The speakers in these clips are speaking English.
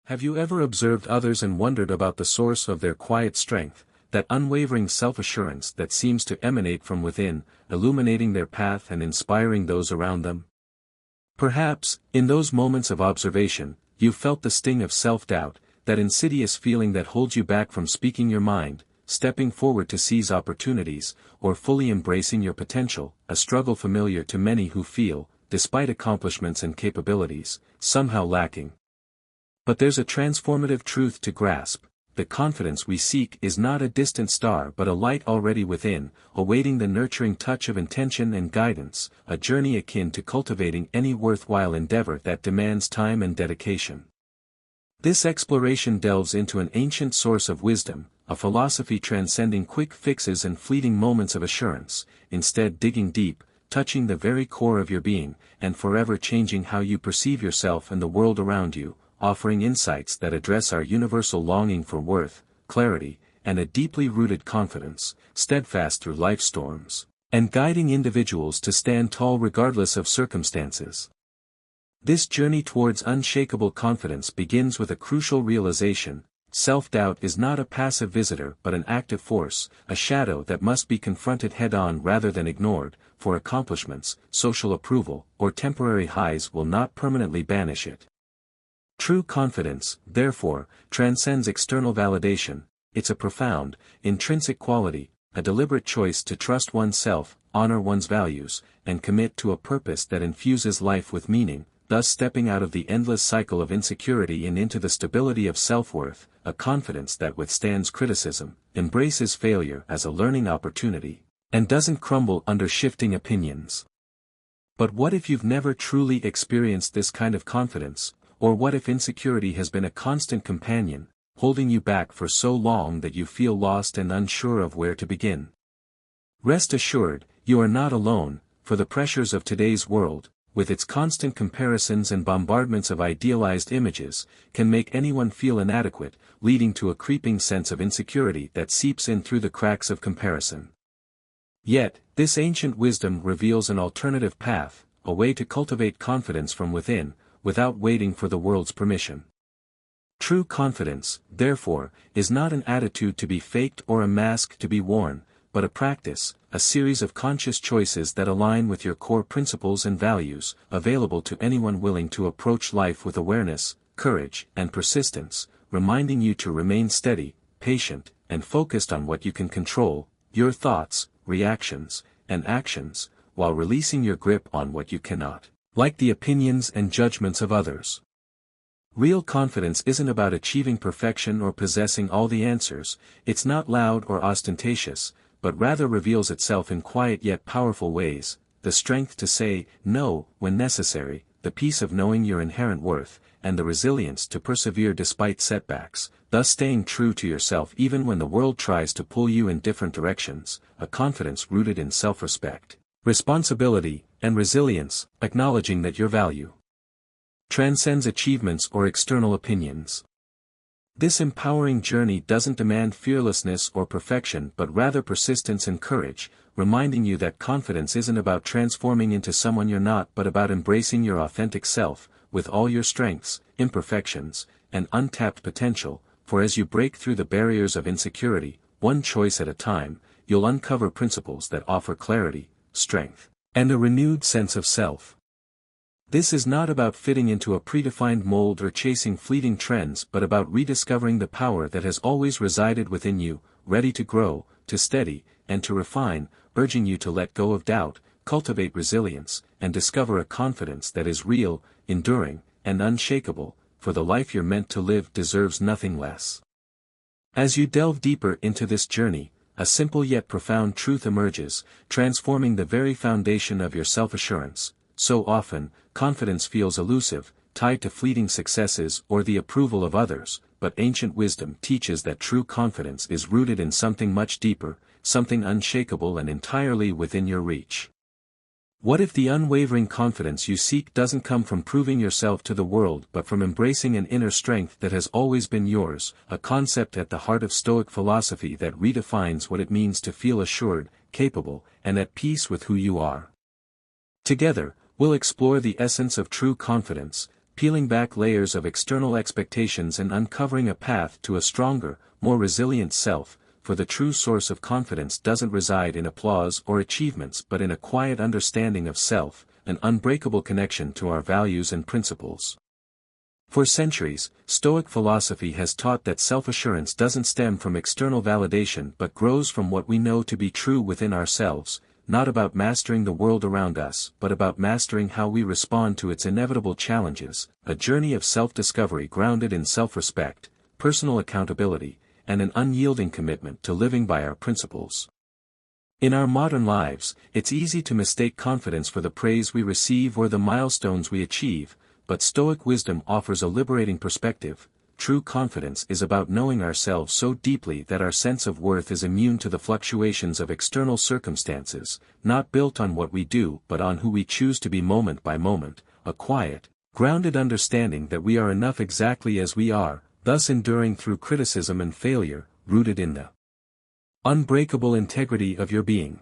Have you ever observed others and wondered about the source of their quiet strength, that unwavering self-assurance that seems to emanate from within, illuminating their path and inspiring those around them? Perhaps, in those moments of observation, you've felt the sting of self-doubt, that insidious feeling that holds you back from speaking your mind, stepping forward to seize opportunities, or fully embracing your potential, a struggle familiar to many who feel, despite accomplishments and capabilities, somehow lacking. But there's a transformative truth to grasp: the confidence we seek is not a distant star but a light already within, awaiting the nurturing touch of intention and guidance, a journey akin to cultivating any worthwhile endeavor that demands time and dedication. This exploration delves into an ancient source of wisdom, a philosophy transcending quick fixes and fleeting moments of assurance, instead digging deep, touching the very core of your being, and forever changing how you perceive yourself and the world around you, offering insights that address our universal longing for worth, clarity, and a deeply rooted confidence, steadfast through life's storms, and guiding individuals to stand tall regardless of circumstances. This journey towards unshakable confidence begins with a crucial realization: self-doubt is not a passive visitor but an active force, a shadow that must be confronted head-on rather than ignored, for accomplishments, social approval, or temporary highs will not permanently banish it. True confidence, therefore, transcends external validation. It's a profound, intrinsic quality, a deliberate choice to trust oneself, honor one's values, and commit to a purpose that infuses life with meaning, thus stepping out of the endless cycle of insecurity and into the stability of self-worth, a confidence that withstands criticism, embraces failure as a learning opportunity, and doesn't crumble under shifting opinions. But what if you've never truly experienced this kind of confidence? Or what if insecurity has been a constant companion, holding you back for so long that you feel lost and unsure of where to begin? Rest assured, you are not alone, for the pressures of today's world, with its constant comparisons and bombardments of idealized images, can make anyone feel inadequate, leading to a creeping sense of insecurity that seeps in through the cracks of comparison. Yet, this ancient wisdom reveals an alternative path, a way to cultivate confidence from within, without waiting for the world's permission. True confidence, therefore, is not an attitude to be faked or a mask to be worn, but a practice, a series of conscious choices that align with your core principles and values, available to anyone willing to approach life with awareness, courage, and persistence, reminding you to remain steady, patient, and focused on what you can control, your thoughts, reactions, and actions, while releasing your grip on what you cannot, like the opinions and judgments of others. Real confidence isn't about achieving perfection or possessing all the answers. It's not loud or ostentatious, but rather reveals itself in quiet yet powerful ways: the strength to say no when necessary, the peace of knowing your inherent worth, and the resilience to persevere despite setbacks, thus staying true to yourself even when the world tries to pull you in different directions, a confidence rooted in self-respect, responsibility, and resilience, acknowledging that your value transcends achievements or external opinions. This empowering journey doesn't demand fearlessness or perfection but rather persistence and courage, reminding you that confidence isn't about transforming into someone you're not but about embracing your authentic self, with all your strengths, imperfections, and untapped potential, for as you break through the barriers of insecurity, one choice at a time, you'll uncover principles that offer clarity, strength, and a renewed sense of self. This is not about fitting into a predefined mold or chasing fleeting trends but about rediscovering the power that has always resided within you, ready to grow, to steady, and to refine, urging you to let go of doubt, cultivate resilience, and discover a confidence that is real, enduring, and unshakable, for the life you're meant to live deserves nothing less. As you delve deeper into this journey, a simple yet profound truth emerges, transforming the very foundation of your self-assurance. So often, confidence feels elusive, tied to fleeting successes or the approval of others, but ancient wisdom teaches that true confidence is rooted in something much deeper, something unshakable and entirely within your reach. What if the unwavering confidence you seek doesn't come from proving yourself to the world but from embracing an inner strength that has always been yours, a concept at the heart of Stoic philosophy that redefines what it means to feel assured, capable, and at peace with who you are? Together, we'll explore the essence of true confidence, peeling back layers of external expectations and uncovering a path to a stronger, more resilient self, for the true source of confidence doesn't reside in applause or achievements but in a quiet understanding of self, an unbreakable connection to our values and principles. For centuries, Stoic philosophy has taught that self-assurance doesn't stem from external validation but grows from what we know to be true within ourselves, not about mastering the world around us but about mastering how we respond to its inevitable challenges, a journey of self-discovery grounded in self-respect, personal accountability, and an unyielding commitment to living by our principles. In our modern lives, it's easy to mistake confidence for the praise we receive or the milestones we achieve, but Stoic wisdom offers a liberating perspective. True confidence is about knowing ourselves so deeply that our sense of worth is immune to the fluctuations of external circumstances, not built on what we do but on who we choose to be moment by moment, a quiet, grounded understanding that we are enough exactly as we are, thus enduring through criticism and failure, rooted in the unbreakable integrity of your being.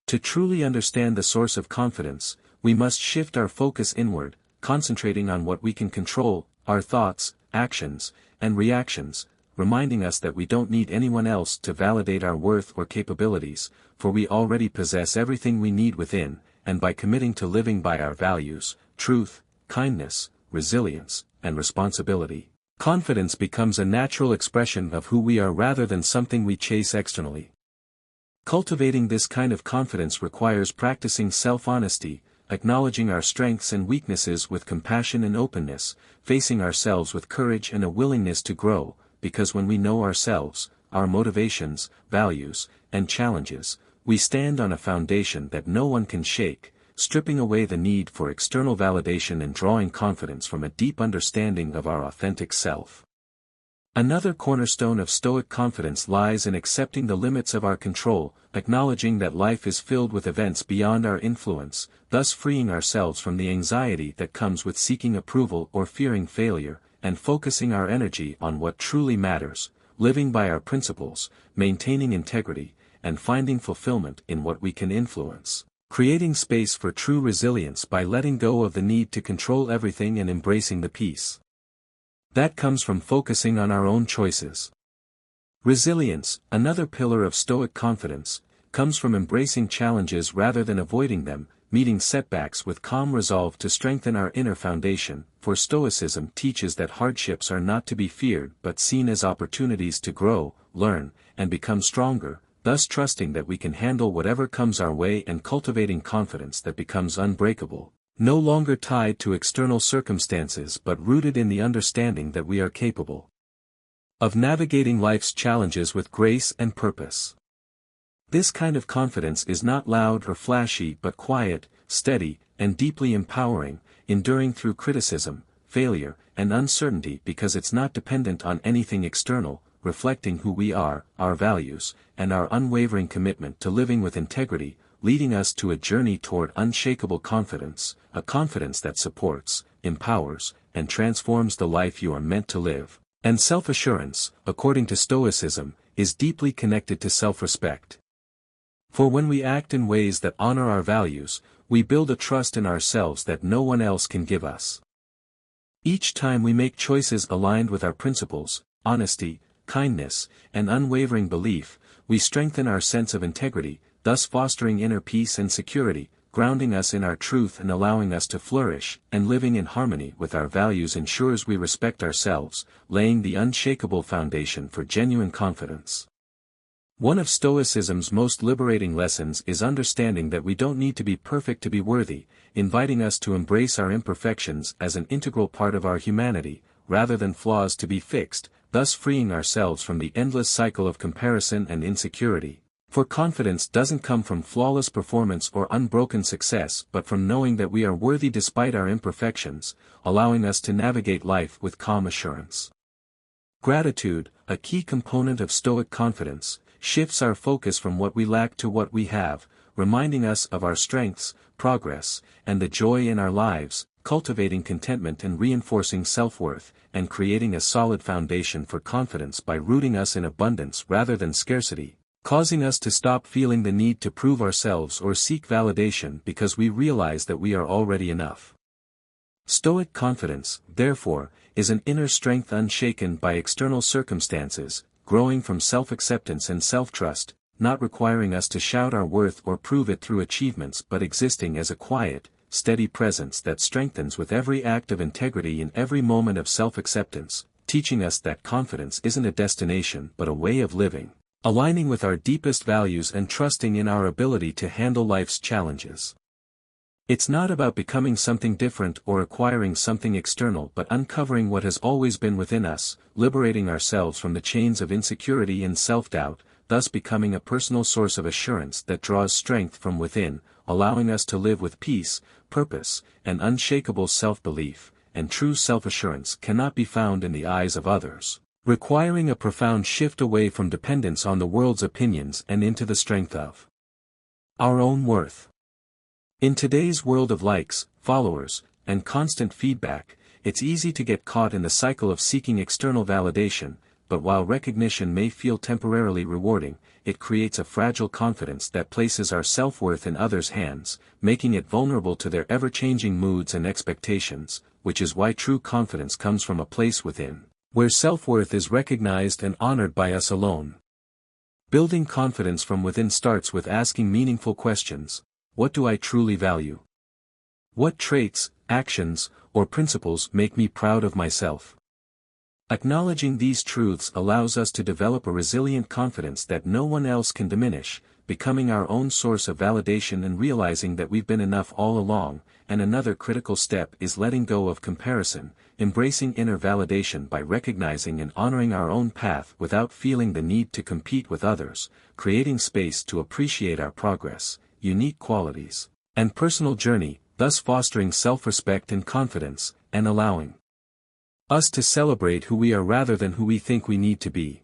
To truly understand the source of confidence, we must shift our focus inward, concentrating on what we can control, our thoughts, actions, and reactions, reminding us that we don't need anyone else to validate our worth or capabilities, for we already possess everything we need within, and by committing to living by our values, truth, kindness, resilience, and responsibility, confidence becomes a natural expression of who we are rather than something we chase externally. Cultivating this kind of confidence requires practicing self-honesty, acknowledging our strengths and weaknesses with compassion and openness, facing ourselves with courage and a willingness to grow, because when we know ourselves, our motivations, values, and challenges, we stand on a foundation that no one can shake, stripping away the need for external validation and drawing confidence from a deep understanding of our authentic self. Another cornerstone of Stoic confidence lies in accepting the limits of our control, acknowledging that life is filled with events beyond our influence, thus freeing ourselves from the anxiety that comes with seeking approval or fearing failure, and focusing our energy on what truly matters, living by our principles, maintaining integrity, and finding fulfillment in what we can influence. Creating space for true resilience by letting go of the need to control everything and embracing the peace that comes from focusing on our own choices. Resilience, another pillar of Stoic confidence, comes from embracing challenges rather than avoiding them, meeting setbacks with calm resolve to strengthen our inner foundation, for Stoicism teaches that hardships are not to be feared but seen as opportunities to grow, learn, and become stronger, thus trusting that we can handle whatever comes our way and cultivating confidence that becomes unbreakable, no longer tied to external circumstances but rooted in the understanding that we are capable of navigating life's challenges with grace and purpose. This kind of confidence is not loud or flashy but quiet, steady, and deeply empowering, enduring through criticism, failure, and uncertainty because it's not dependent on anything external, reflecting who we are, our values, and our unwavering commitment to living with integrity, leading us to a journey toward unshakable confidence, a confidence that supports, empowers, and transforms the life you are meant to live. And self-assurance, according to Stoicism, is deeply connected to self-respect. For when we act in ways that honor our values, we build a trust in ourselves that no one else can give us. Each time we make choices aligned with our principles, honesty, kindness, and unwavering belief, we strengthen our sense of integrity, thus fostering inner peace and security, grounding us in our truth and allowing us to flourish, and living in harmony with our values ensures we respect ourselves, laying the unshakable foundation for genuine confidence. One of Stoicism's most liberating lessons is understanding that we don't need to be perfect to be worthy, inviting us to embrace our imperfections as an integral part of our humanity, rather than flaws to be fixed, thus freeing ourselves from the endless cycle of comparison and insecurity. For confidence doesn't come from flawless performance or unbroken success but from knowing that we are worthy despite our imperfections, allowing us to navigate life with calm assurance. Gratitude, a key component of Stoic confidence, shifts our focus from what we lack to what we have, reminding us of our strengths, progress, and the joy in our lives, cultivating contentment and reinforcing self-worth, and creating a solid foundation for confidence by rooting us in abundance rather than scarcity, causing us to stop feeling the need to prove ourselves or seek validation because we realize that we are already enough. Stoic confidence, therefore, is an inner strength unshaken by external circumstances, growing from self-acceptance and self-trust, not requiring us to shout our worth or prove it through achievements but existing as a quiet, steady presence that strengthens with every act of integrity in every moment of self-acceptance, teaching us that confidence isn't a destination but a way of living, aligning with our deepest values and trusting in our ability to handle life's challenges. It's not about becoming something different or acquiring something external but uncovering what has always been within us, liberating ourselves from the chains of insecurity and self-doubt, thus becoming a personal source of assurance that draws strength from within, allowing us to live with peace, purpose, and unshakable self-belief, and true self-assurance cannot be found in the eyes of others, requiring a profound shift away from dependence on the world's opinions and into the strength of our own worth. In today's world of likes, followers, and constant feedback, it's easy to get caught in the cycle of seeking external validation, but while recognition may feel temporarily rewarding, it creates a fragile confidence that places our self-worth in others' hands, making it vulnerable to their ever-changing moods and expectations, which is why true confidence comes from a place within, where self-worth is recognized and honored by us alone. Building confidence from within starts with asking meaningful questions. What do I truly value? What traits, actions, or principles make me proud of myself? Acknowledging these truths allows us to develop a resilient confidence that no one else can diminish, becoming our own source of validation and realizing that we've been enough all along. And another critical step is letting go of comparison, embracing inner validation by recognizing and honoring our own path without feeling the need to compete with others, creating space to appreciate our progress, unique qualities, and personal journey, thus fostering self-respect and confidence, and allowing us to celebrate who we are rather than who we think we need to be.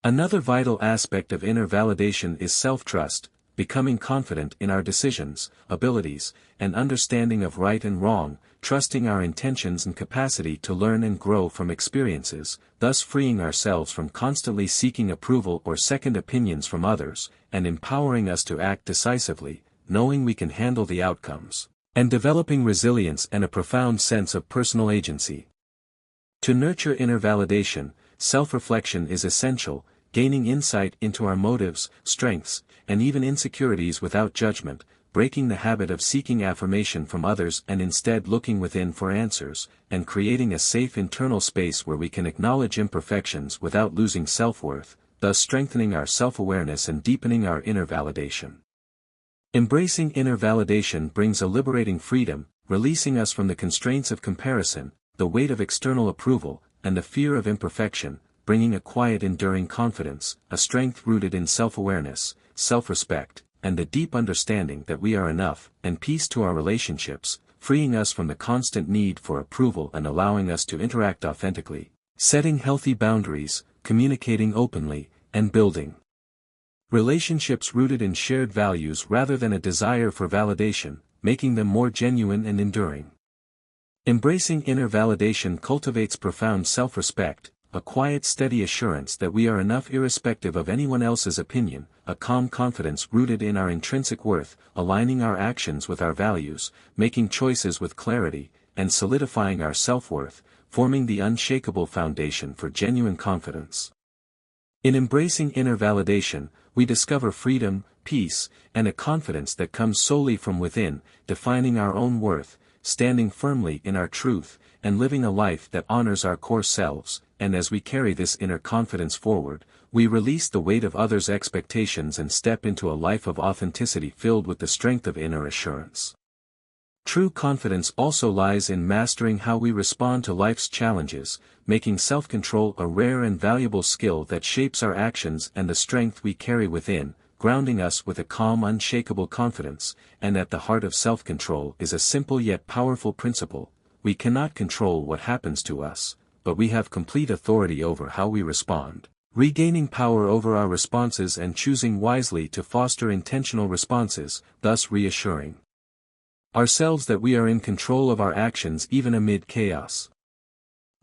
Another vital aspect of inner validation is self-trust, becoming confident in our decisions, abilities, and understanding of right and wrong, trusting our intentions and capacity to learn and grow from experiences, thus freeing ourselves from constantly seeking approval or second opinions from others, and empowering us to act decisively, knowing we can handle the outcomes, and developing resilience and a profound sense of personal agency. To nurture inner validation, self-reflection is essential, gaining insight into our motives, strengths, and even insecurities without judgment, breaking the habit of seeking affirmation from others and instead looking within for answers, and creating a safe internal space where we can acknowledge imperfections without losing self-worth, thus strengthening our self-awareness and deepening our inner validation. Embracing inner validation brings a liberating freedom, releasing us from the constraints of comparison, the weight of external approval, and the fear of imperfection, bringing a quiet enduring confidence, a strength rooted in self-awareness, self-respect, and the deep understanding that we are enough, and peace to our relationships, freeing us from the constant need for approval and allowing us to interact authentically, setting healthy boundaries, communicating openly, and building relationships rooted in shared values rather than a desire for validation, making them more genuine and enduring. Embracing inner validation cultivates profound self-respect, a quiet steady assurance that we are enough irrespective of anyone else's opinion, a calm confidence rooted in our intrinsic worth, aligning our actions with our values, making choices with clarity, and solidifying our self-worth, forming the unshakable foundation for genuine confidence. In embracing inner validation, we discover freedom, peace, and a confidence that comes solely from within, defining our own worth, standing firmly in our truth, and living a life that honors our core selves, and as we carry this inner confidence forward, we release the weight of others' expectations and step into a life of authenticity filled with the strength of inner assurance. True confidence also lies in mastering how we respond to life's challenges, making self-control a rare and valuable skill that shapes our actions and the strength we carry within, grounding us with a calm unshakable confidence, and at the heart of self-control is a simple yet powerful principle: we cannot control what happens to us, but we have complete authority over how we respond, regaining power over our responses and choosing wisely to foster intentional responses, thus reassuring ourselves that we are in control of our actions even amid chaos.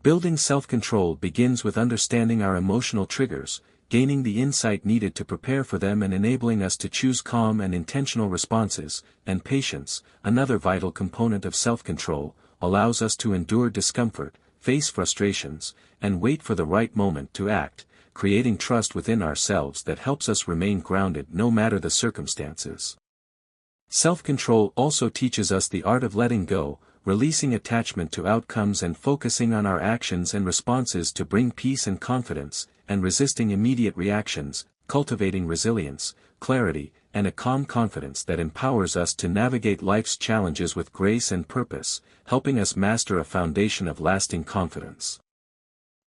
Building self-control begins with understanding our emotional triggers, gaining the insight needed to prepare for them and enabling us to choose calm and intentional responses, and patience, another vital component of self-control, allows us to endure discomfort, face frustrations, and wait for the right moment to act, creating trust within ourselves that helps us remain grounded no matter the circumstances. Self-control also teaches us the art of letting go, releasing attachment to outcomes and focusing on our actions and responses to bring peace and confidence, and resisting immediate reactions, cultivating resilience, clarity, and a calm confidence that empowers us to navigate life's challenges with grace and purpose, helping us master a foundation of lasting confidence.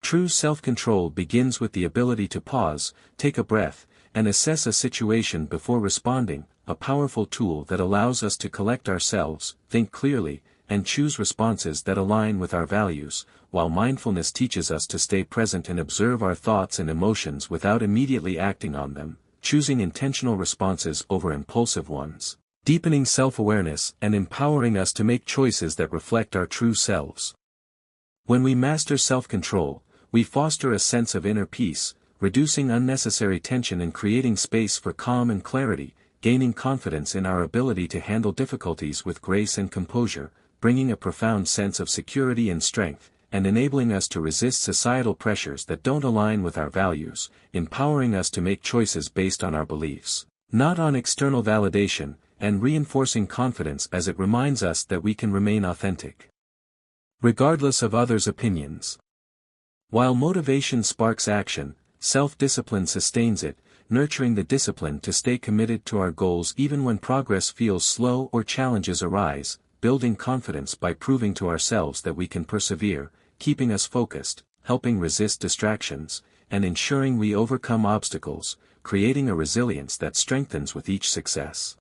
True self-control begins with the ability to pause, take a breath, and assess a situation before responding, a powerful tool that allows us to collect ourselves, think clearly, and choose responses that align with our values, while mindfulness teaches us to stay present and observe our thoughts and emotions without immediately acting on them, choosing intentional responses over impulsive ones, deepening self-awareness and empowering us to make choices that reflect our true selves. When we master self-control, we foster a sense of inner peace, reducing unnecessary tension and creating space for calm and clarity, gaining confidence in our ability to handle difficulties with grace and composure, bringing a profound sense of security and strength, and enabling us to resist societal pressures that don't align with our values, empowering us to make choices based on our beliefs, not on external validation, and reinforcing confidence as it reminds us that we can remain authentic, regardless of others' opinions. While motivation sparks action, self-discipline sustains it, nurturing the discipline to stay committed to our goals even when progress feels slow or challenges arise, building confidence by proving to ourselves that we can persevere, keeping us focused, helping resist distractions, and ensuring we overcome obstacles, creating a resilience that strengthens with each success.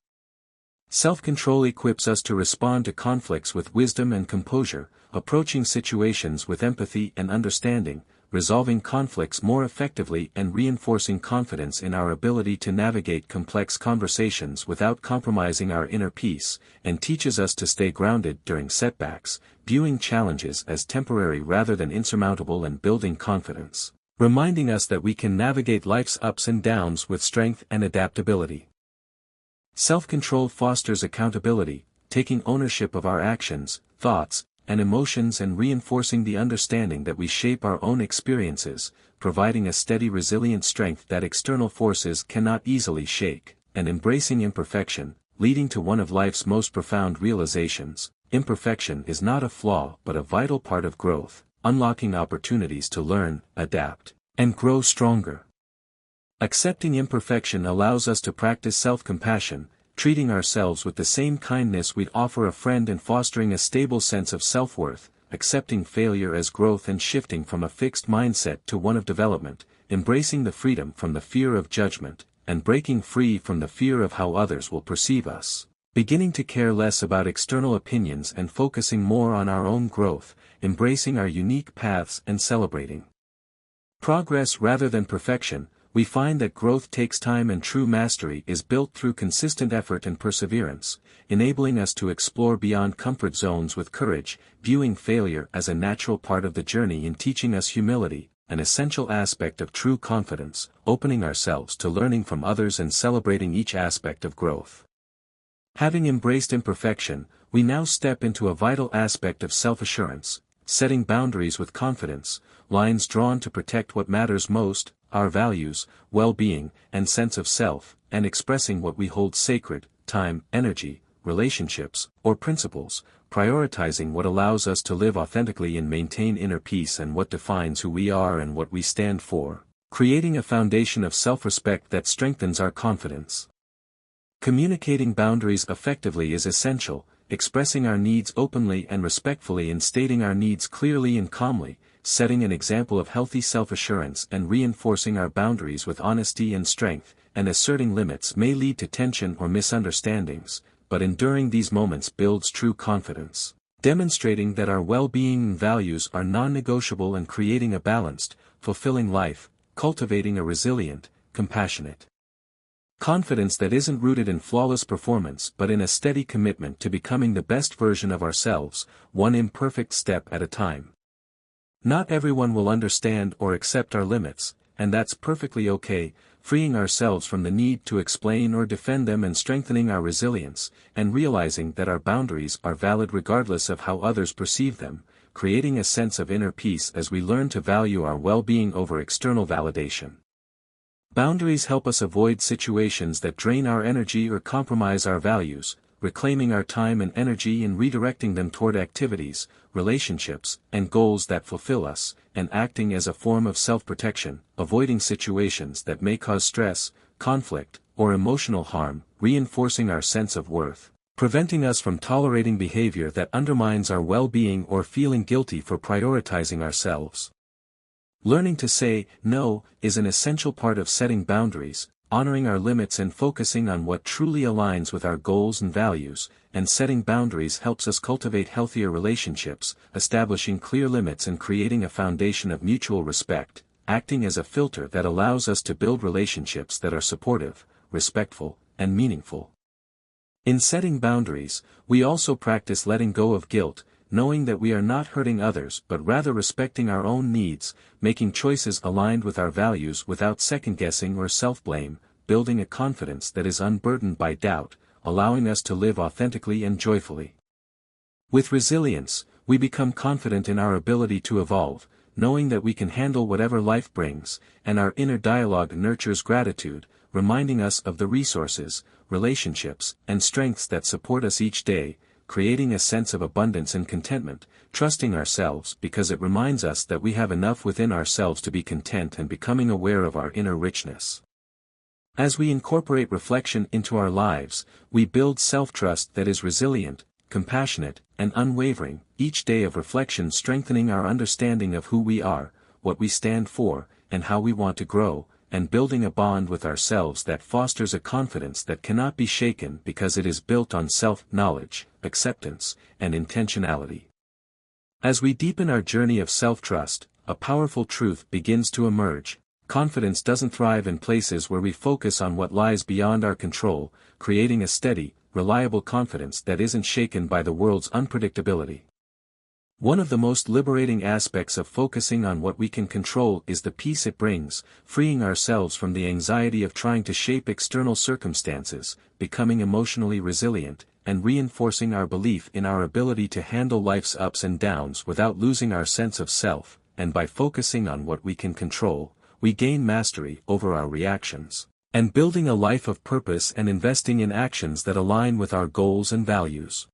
Self-control equips us to respond to conflicts with wisdom and composure, approaching situations with empathy and understanding, resolving conflicts more effectively and reinforcing confidence in our ability to navigate complex conversations without compromising our inner peace, and teaches us to stay grounded during setbacks, viewing challenges as temporary rather than insurmountable and building confidence, reminding us that we can navigate life's ups and downs with strength and adaptability. Self-control fosters accountability, taking ownership of our actions, thoughts, and emotions and reinforcing the understanding that we shape our own experiences, providing a steady resilient strength that external forces cannot easily shake, and embracing imperfection, leading to one of life's most profound realizations: imperfection is not a flaw but a vital part of growth, unlocking opportunities to learn, adapt, and grow stronger. Accepting imperfection allows us to practice self-compassion, treating ourselves with the same kindness we'd offer a friend and fostering a stable sense of self-worth, accepting failure as growth and shifting from a fixed mindset to one of development, embracing the freedom from the fear of judgment, and breaking free from the fear of how others will perceive us, beginning to care less about external opinions and focusing more on our own growth, embracing our unique paths and celebrating progress rather than perfection. We find that growth takes time and true mastery is built through consistent effort and perseverance, enabling us to explore beyond comfort zones with courage, viewing failure as a natural part of the journey and teaching us humility, an essential aspect of true confidence, opening ourselves to learning from others and celebrating each aspect of growth. Having embraced imperfection, we now step into a vital aspect of self-assurance, setting boundaries with confidence, lines drawn to protect what matters most, our values, well-being, and sense of self, and expressing what we hold sacred, time, energy, relationships, or principles, prioritizing what allows us to live authentically and maintain inner peace and what defines who we are and what we stand for, creating a foundation of self-respect that strengthens our confidence. Communicating boundaries effectively is essential, expressing our needs openly and respectfully and stating our needs clearly and calmly, setting an example of healthy self-assurance and reinforcing our boundaries with honesty and strength, and asserting limits may lead to tension or misunderstandings, but enduring these moments builds true confidence, demonstrating that our well-being and values are non-negotiable and creating a balanced, fulfilling life, cultivating a resilient, compassionate confidence that isn't rooted in flawless performance but in a steady commitment to becoming the best version of ourselves, one imperfect step at a time. Not everyone will understand or accept our limits, and that's perfectly okay. freeing ourselves from the need to explain or defend them and strengthening our resilience, and realizing that our boundaries are valid regardless of how others perceive them, creating a sense of inner peace as we learn to value our well-being over external validation. Boundaries help us avoid situations that drain our energy or compromise our values, reclaiming our time and energy and redirecting them toward activities, relationships, and goals that fulfill us, and acting as a form of self-protection, avoiding situations that may cause stress, conflict, or emotional harm, reinforcing our sense of worth, preventing us from tolerating behavior that undermines our well-being or feeling guilty for prioritizing ourselves. Learning to say no is an essential part of setting boundaries, honoring our limits and focusing on what truly aligns with our goals and values, and setting boundaries helps us cultivate healthier relationships, establishing clear limits and creating a foundation of mutual respect, acting as a filter that allows us to build relationships that are supportive, respectful, and meaningful. In setting boundaries, we also practice letting go of guilt, knowing that we are not hurting others but rather respecting our own needs, making choices aligned with our values without second-guessing or self-blame, building a confidence that is unburdened by doubt, allowing us to live authentically and joyfully. With resilience, we become confident in our ability to evolve, knowing that we can handle whatever life brings, and our inner dialogue nurtures gratitude, reminding us of the resources, relationships, and strengths that support us each day, creating a sense of abundance and contentment, trusting ourselves because it reminds us that we have enough within ourselves to be content and becoming aware of our inner richness. As we incorporate reflection into our lives, we build self-trust that is resilient, compassionate, and unwavering, each day of reflection strengthening our understanding of who we are, what we stand for, and how we want to grow, and building a bond with ourselves that fosters a confidence that cannot be shaken because it is built on self-knowledge, acceptance, and intentionality. As we deepen our journey of self-trust, a powerful truth begins to emerge. Confidence doesn't thrive in places where we focus on what lies beyond our control, creating a steady, reliable confidence that isn't shaken by the world's unpredictability. One of the most liberating aspects of focusing on what we can control is the peace it brings, freeing ourselves from the anxiety of trying to shape external circumstances, becoming emotionally resilient, and reinforcing our belief in our ability to handle life's ups and downs without losing our sense of self, and by focusing on what we can control, we gain mastery over our reactions, and building a life of purpose and investing in actions that align with our goals and values.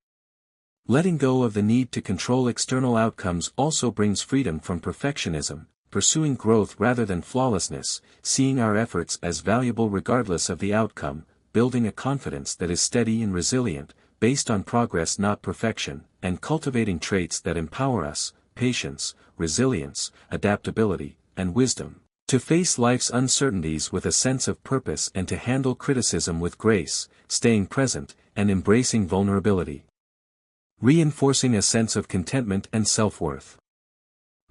Letting go of the need to control external outcomes also brings freedom from perfectionism, pursuing growth rather than flawlessness, seeing our efforts as valuable regardless of the outcome, building a confidence that is steady and resilient, based on progress not perfection, and cultivating traits that empower us, patience, resilience, adaptability, and wisdom, to face life's uncertainties with a sense of purpose and to handle criticism with grace, staying present, and embracing vulnerability. Reinforcing a sense of contentment and self-worth.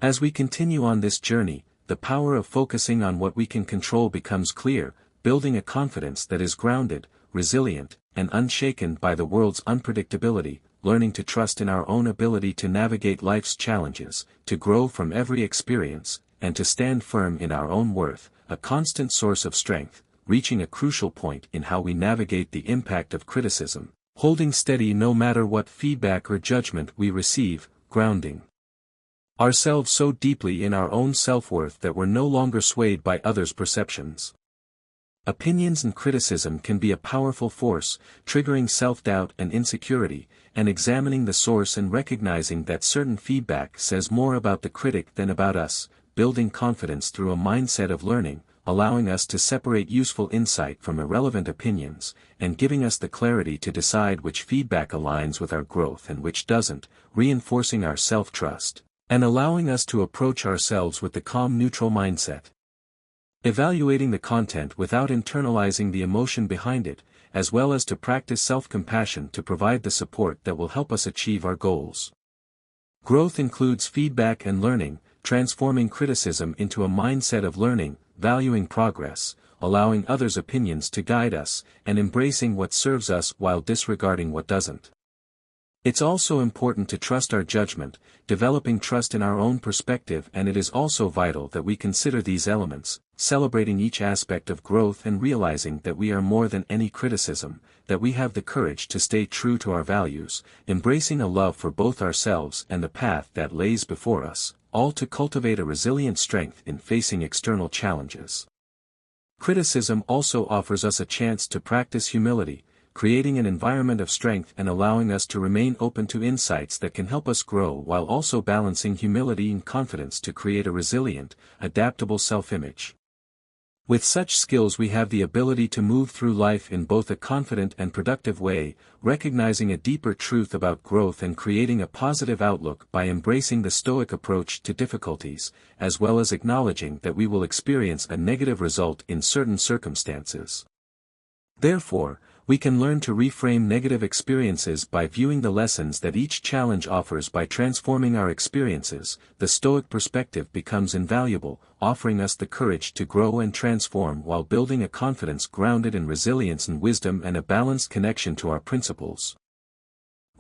As we continue on this journey, the power of focusing on what we can control becomes clear, building a confidence that is grounded, resilient, and unshaken by the world's unpredictability, learning to trust in our own ability to navigate life's challenges, to grow from every experience, and to stand firm in our own worth, a constant source of strength, reaching a crucial point in how we navigate the impact of criticism. Holding steady no matter what feedback or judgment we receive, grounding ourselves so deeply in our own self-worth that we're no longer swayed by others' perceptions. Opinions and criticism can be a powerful force, triggering self-doubt and insecurity, and examining the source and recognizing that certain feedback says more about the critic than about us, building confidence through a mindset of learning, allowing us to separate useful insight from irrelevant opinions, and giving us the clarity to decide which feedback aligns with our growth and which doesn't, reinforcing our self-trust, and allowing us to approach ourselves with the calm neutral mindset. Evaluating the content without internalizing the emotion behind it, as well as to practice self-compassion to provide the support that will help us achieve our goals. Growth includes feedback and learning, transforming criticism into a mindset of learning, valuing progress, allowing others' opinions to guide us, and embracing what serves us while disregarding what doesn't. It's also important to trust our judgment, developing trust in our own perspective, and it is also vital that we consider these elements, celebrating each aspect of growth and realizing that we are more than any criticism, that we have the courage to stay true to our values, embracing a love for both ourselves and the path that lays before us, all to cultivate a resilient strength in facing external challenges. Criticism also offers us a chance to practice humility, creating an environment of strength and allowing us to remain open to insights that can help us grow while also balancing humility and confidence to create a resilient, adaptable self-image. With such skills we have the ability to move through life in both a confident and productive way, recognizing a deeper truth about growth and creating a positive outlook by embracing the Stoic approach to difficulties, as well as acknowledging that we will experience a negative result in certain circumstances. Therefore, we can learn to reframe negative experiences by viewing the lessons that each challenge offers. By transforming our experiences, the Stoic perspective becomes invaluable, offering us the courage to grow and transform while building a confidence grounded in resilience and wisdom and a balanced connection to our principles.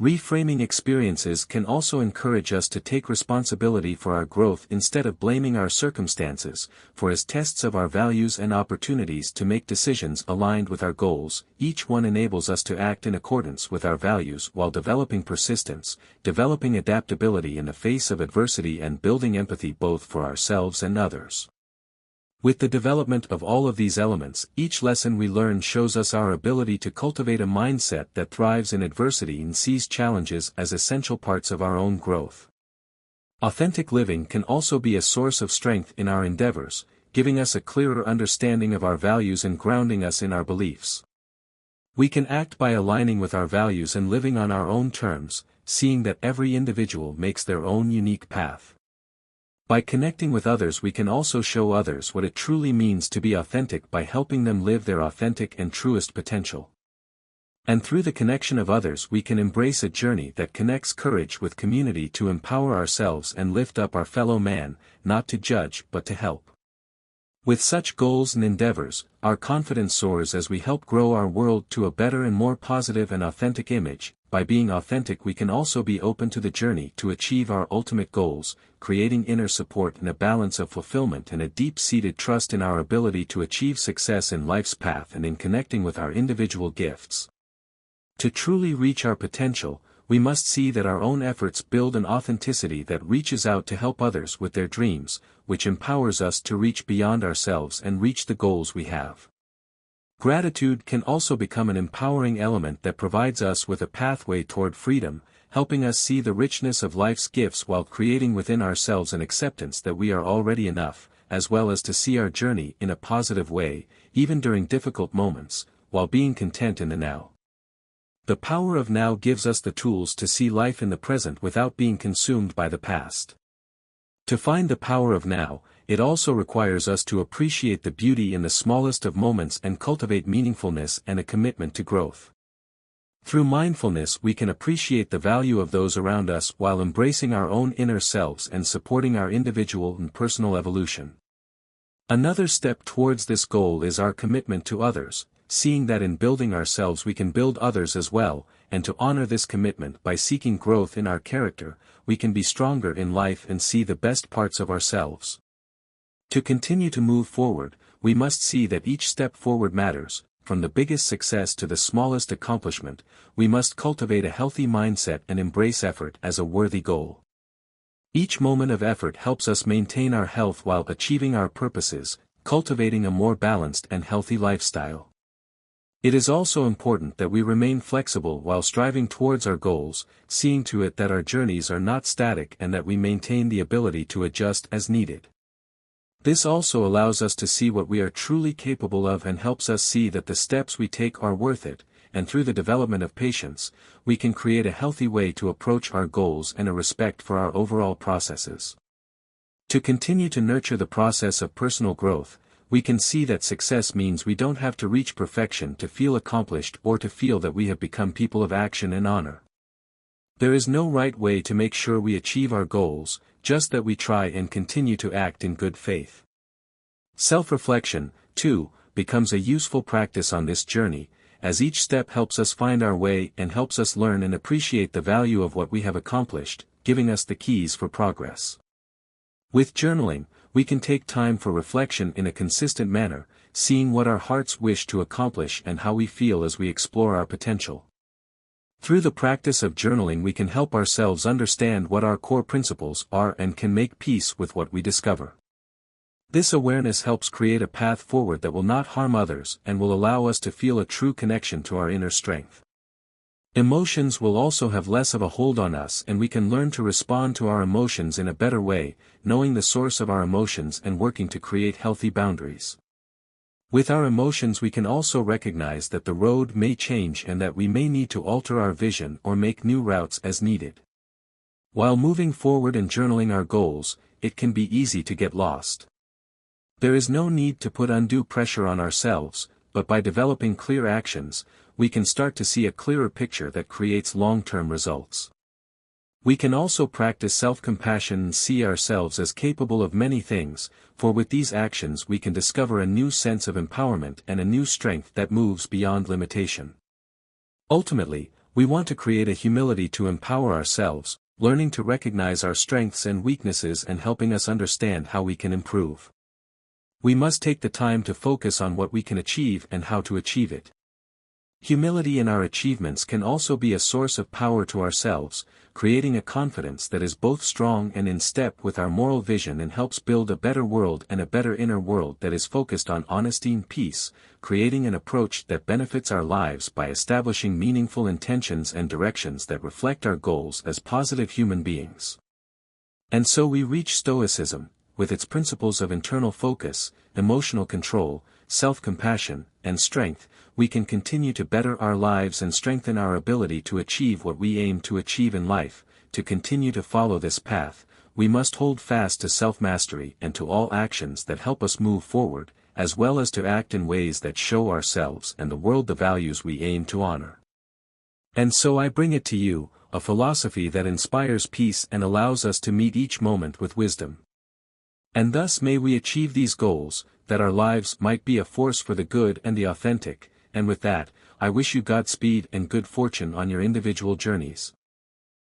Reframing experiences can also encourage us to take responsibility for our growth instead of blaming our circumstances, for as tests of our values and opportunities to make decisions aligned with our goals. Each one enables us to act in accordance with our values while developing persistence, developing adaptability in the face of adversity, and building empathy both for ourselves and others. With the development of all of these elements, each lesson we learn shows us our ability to cultivate a mindset that thrives in adversity and sees challenges as essential parts of our own growth. Authentic living can also be a source of strength in our endeavors, giving us a clearer understanding of our values and grounding us in our beliefs. We can act by aligning with our values and living on our own terms, seeing that every individual makes their own unique path. By connecting with others we can also show others what it truly means to be authentic by helping them live their authentic and truest potential. And through the connection of others we can embrace a journey that connects courage with community to empower ourselves and lift up our fellow man, not to judge but to help. With such goals and endeavors, our confidence soars as we help grow our world to a better and more positive and authentic image. By being authentic we can also be open to the journey to achieve our ultimate goals, creating inner support and a balance of fulfillment and a deep-seated trust in our ability to achieve success in life's path and in connecting with our individual gifts. To truly reach our potential, we must see that our own efforts build an authenticity that reaches out to help others with their dreams, which empowers us to reach beyond ourselves and reach the goals we have. Gratitude can also become an empowering element that provides us with a pathway toward freedom, helping us see the richness of life's gifts while creating within ourselves an acceptance that we are already enough, as well as to see our journey in a positive way, even during difficult moments, while being content in the now. The power of now gives us the tools to see life in the present without being consumed by the past. To find the power of now, it also requires us to appreciate the beauty in the smallest of moments and cultivate meaningfulness and a commitment to growth. Through mindfulness we can appreciate the value of those around us while embracing our own inner selves and supporting our individual and personal evolution. Another step towards this goal is our commitment to others, seeing that in building ourselves we can build others as well, and to honor this commitment by seeking growth in our character, we can be stronger in life and see the best parts of ourselves. To continue to move forward, we must see that each step forward matters. From the biggest success to the smallest accomplishment, we must cultivate a healthy mindset and embrace effort as a worthy goal. Each moment of effort helps us maintain our health while achieving our purposes, cultivating a more balanced and healthy lifestyle. It is also important that we remain flexible while striving towards our goals, seeing to it that our journeys are not static and that we maintain the ability to adjust as needed. This also allows us to see what we are truly capable of and helps us see that the steps we take are worth it, and through the development of patience, we can create a healthy way to approach our goals and a respect for our overall processes. To continue to nurture the process of personal growth, we can see that success means we don't have to reach perfection to feel accomplished or to feel that we have become people of action and honor. There is no right way to make sure we achieve our goals, just that we try and continue to act in good faith. Self-reflection, too, becomes a useful practice on this journey, as each step helps us find our way and helps us learn and appreciate the value of what we have accomplished, giving us the keys for progress. With journaling, we can take time for reflection in a consistent manner, seeing what our hearts wish to accomplish and how we feel as we explore our potential. Through the practice of journaling we can help ourselves understand what our core principles are and can make peace with what we discover. This awareness helps create a path forward that will not harm others and will allow us to feel a true connection to our inner strength. Emotions will also have less of a hold on us and we can learn to respond to our emotions in a better way, knowing the source of our emotions and working to create healthy boundaries. With our emotions we can also recognize that the road may change and that we may need to alter our vision or make new routes as needed. While moving forward and journaling our goals, it can be easy to get lost. There is no need to put undue pressure on ourselves, but by developing clear actions, we can start to see a clearer picture that creates long-term results. We can also practice self-compassion and see ourselves as capable of many things, for with these actions we can discover a new sense of empowerment and a new strength that moves beyond limitation. Ultimately, we want to create a humility to empower ourselves, learning to recognize our strengths and weaknesses and helping us understand how we can improve. We must take the time to focus on what we can achieve and how to achieve it. Humility in our achievements can also be a source of power to ourselves, creating a confidence that is both strong and in step with our moral vision and helps build a better world and a better inner world that is focused on honesty and peace, creating an approach that benefits our lives by establishing meaningful intentions and directions that reflect our goals as positive human beings. And so we reach Stoicism, with its principles of internal focus, emotional control, self-compassion, and strength. We can continue to better our lives and strengthen our ability to achieve what we aim to achieve in life. To continue to follow this path, we must hold fast to self-mastery and to all actions that help us move forward, as well as to act in ways that show ourselves and the world the values we aim to honor. And so I bring it to you, a philosophy that inspires peace and allows us to meet each moment with wisdom. And thus may we achieve these goals, that our lives might be a force for the good and the authentic. And with that, I wish you Godspeed and good fortune on your individual journeys.